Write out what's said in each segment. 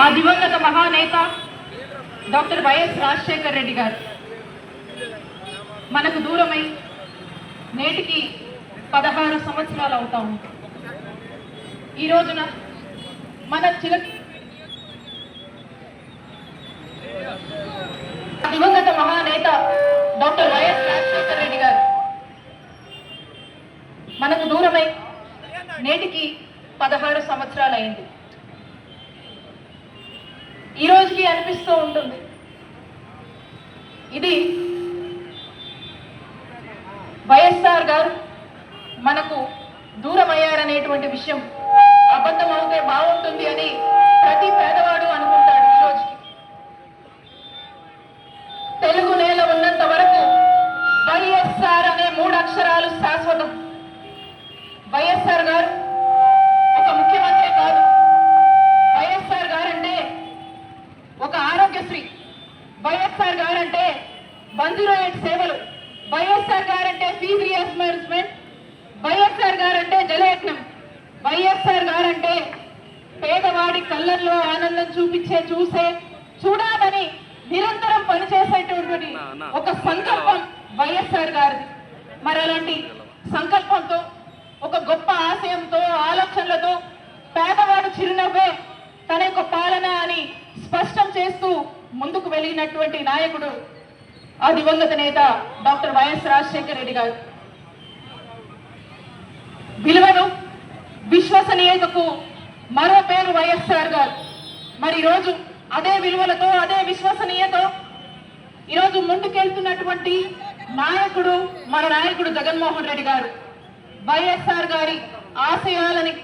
ఆ దివంగత మహానేత డాక్టర్ వైఎస్ రాజశేఖర్ రెడ్డి గారు మనకు దూరమై నేటికి 16 సంవత్సరాలు అవుతా ఉంది. ఈ రోజున మన దివంగత మహానేత డాక్టర్ వైఎస్ రాజశేఖర్ రెడ్డి గారు మనకు దూరమై నేటికి 16 సంవత్సరాలు అయింది. ఈ రోజుకి అనిపిస్తూ ఉంటుంది ఇది వైఎస్ఆర్ గారు మనకు దూరం అయ్యారనేటువంటి విషయం అబద్ధం అవుతే బాగుంటుంది అని ప్రతి పేదవాడు అనుకుంటాడు. ఈ రోజుకి తెలుగు నేల ఉన్నంత వరకు వైఎస్ఆర్ అనే 3 అక్షరాలు శాశ్వతం. వైఎస్ఆర్ గారు ఒక ముఖ్యమంత్రి కాదు. వైఎస్ఆర్ గారంటే ఒక ఆరోగ్యశ్రీ, వైఎస్ఆర్ గారంటే 108 సేవలు, వైఎస్ఆర్ గారంటే ఫీజు రియంబర్స్మెంట్, వైఎస్ఆర్ గారంటే జలయజ్ఞం, వైఎస్ఆర్ గారంటే పేదవాడి కళ్ళల్లో ఆనందం చూడాలని నిరంతరం పనిచేసేటటువంటి ఒక సంకల్పం వైఎస్ఆర్ గారిది. మరి అలాంటి సంకల్పంతో ఒక గొప్ప ఆశయంతో ఆలోచనలతో పేదవాడు చిరునవ్వే తన యొక్క పాలన అని స్పష్టం చేస్తూ ముందుకు వెళ్ళినటువంటి నాయకుడు ఆ దివంగత నేత డాక్టర్ వైఎస్ రాజశేఖర్ రెడ్డి గారు. విలువను విశ్వసనీయతకు మరో పేరు వైఎస్ఆర్ గారు. మరి ఈరోజు అదే విలువలతో అదే విశ్వసనీయతో ఈరోజు ముందుకెళ్తున్నటువంటి నాయకుడు మన నాయకుడు జగన్మోహన్ రెడ్డి గారు. వైఎస్ఆర్ గారి ఆశయాలని,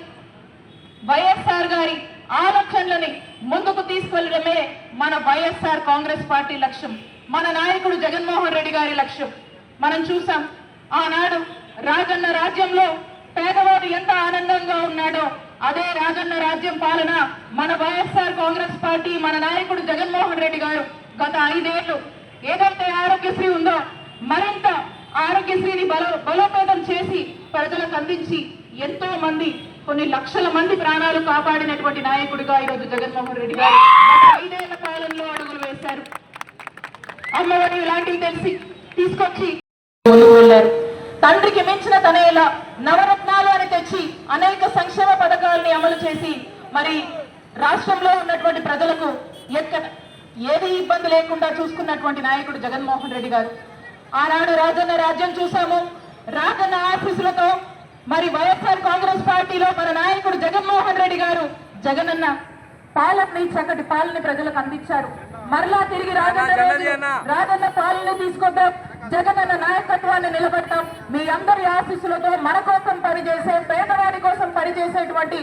వైఎస్ఆర్ గారి ఆలోచనలని ముందుకు తీసుకెళ్లడమే మన వైఎస్ఆర్ కాంగ్రెస్ పార్టీ లక్ష్యం, మన నాయకుడు జగన్మోహన్ రెడ్డి గారి లక్ష్యం. మనం చూసాం ఆనాడు రాజన్న రాజ్యంలో పేదవాడు ఎంత ఆనందంగా ఉన్నాడో అదే రాజన్న రాజ్యం పాలన మన వైఎస్ఆర్ కాంగ్రెస్ పార్టీ మన నాయకుడు జగన్మోహన్ రెడ్డి గారు గత 5 ఏళ్లు ఏదైతే ఆరోగ్యశ్రీ ఉందో మరింత ఆరోగ్యశ్రీని బలోపేతం చేసి ప్రజలకు అందించి ఎంతో మంది కొన్ని లక్షల మంది ప్రాణాలు కాపాడినటువంటి నాయకుడిగా ఈరోజు జగన్మోహన్ రెడ్డి గారు గత 5 ఏళ్ల కాలంలో అడుగులు వేశారు. అమ్మఒడి ఇలాంటివి తీసుకొచ్చి ముందుకు వెళ్ళారు. తండ్రికి మించిన తనయుల నవరత్నాలు అని తెచ్చి అనేక సంక్షేమ పథకాలని అమలు చేసి మరి రాష్ట్రంలో ఉన్నటువంటి ప్రజలకు ఏది ఇబ్బంది లేకుండా చూసుకున్నటువంటి నాయకుడు జగన్మోహన్ రెడ్డి గారు. ఆనాడు రాజన్న రాజ్యం చూసాము. రాజన్న ఆఫీసులతో మరి వైఎస్ఆర్ కాంగ్రెస్ పార్టీలో మన నాయకుడు జగన్మోహన్ రెడ్డి గారు జగనన్న పాలనని చక్కటి పాలన ప్రజలకు అందించారు. మరలా తిరిగి రాజన్న పాలన తీసుకొద్దాం, జగనన్న నాయకత్వాన్ని నిలబెట్టాం. మీ అందరి ఆశీస్సులతో మన కోసం పనిచేసే పేదవాడి కోసం పనిచేసేటువంటి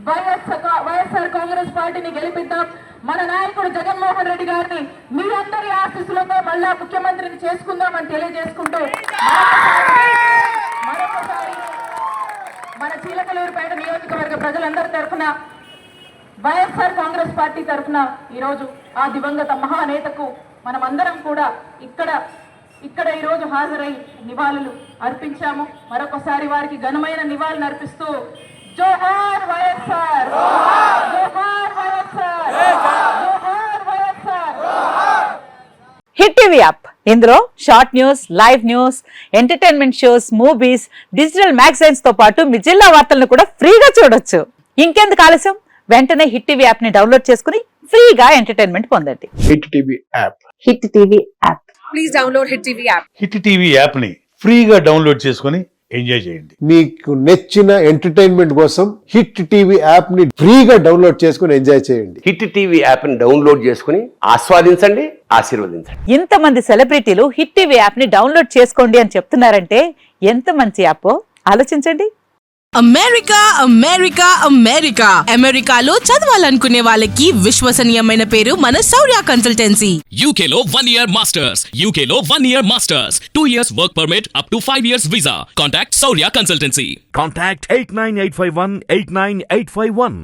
వైఎస్ఆర్ కాంగ్రెస్ పార్టీని గెలిపిద్దాం. మన నాయకుడు జగన్మోహన్ రెడ్డి గారిని మీ అందరి ఆశీస్సులతో మళ్ళా ముఖ్యమంత్రిని చేసుకుందామని తెలియజేసుకుంటూ మరొకసారి మన చీలకలూరుపేట నియోజకవర్గ ప్రజలందరి తరఫున వైఎస్ఆర్ కాంగ్రెస్ పార్టీ తరఫున ఈరోజు ఆ దివంగత మహానేతకు మనమందరం కూడా ఇక్కడ ఈరోజు హాజరై నివాళులు అర్పించాము. మరొకసారి వారికి ఘనమైన నివాళులు అర్పిస్తూ జోహార్ వైఎస్ఆర్, జోహార్ వైఎస్ఆర్, జోహార్ వైఎస్ఆర్. హిట్ టీవీ యాప్, ఇందులో short news, live news, entertainment shows, movies, digital magazines తో పాటు మీ జిల్లా వార్తలను కూడా ఫ్రీగా చూడొచ్చు. ఇంకెందుకు ఆలస్యం, వెంటనే హిట్ టీవీ యాప్ ని డౌన్లోడ్ చేసుకుని ఫ్రీగా ఎంటర్టైన్మెంట్ పొందండి. Hit TV app, hit TV app, please download hit TV app. Hit TV app ని ఫ్రీగా డౌన్లోడ్ చేసుకుని ఎంజాయ్ చేయండి. మీకు నచ్చిన ఎంటర్టైన్మెంట్ కోసం హిట్ టీవీ యాప్ ని ఫ్రీగా డౌన్లోడ్ చేసుకుని ఎంజాయ్ చేయండి. హిట్ టీవీ యాప్ ని డౌన్లోడ్ చేసుకుని ఆస్వాదించండి, ఆశీర్వదించండి. ఇంతమంది సెలబ్రిటీలు హిట్ టీవీ యాప్ ని డౌన్లోడ్ చేసుకోండి అని చెప్తున్నారంటే ఎంత మంచి యాప్ ఆలోచించండి. అమెరికా అమెరికా అమెరికా అమెరికాలో చదవాలనుకునే వాళ్ళకి విశ్వసనీయమైన పేరు మన శౌర్య కన్సల్టెన్సీ. UK లో 1 year masters, UK లో 1 year masters, 2 years work permit up to 5 years visa. Contact Saurya Consultancy. Contact 89851 89851.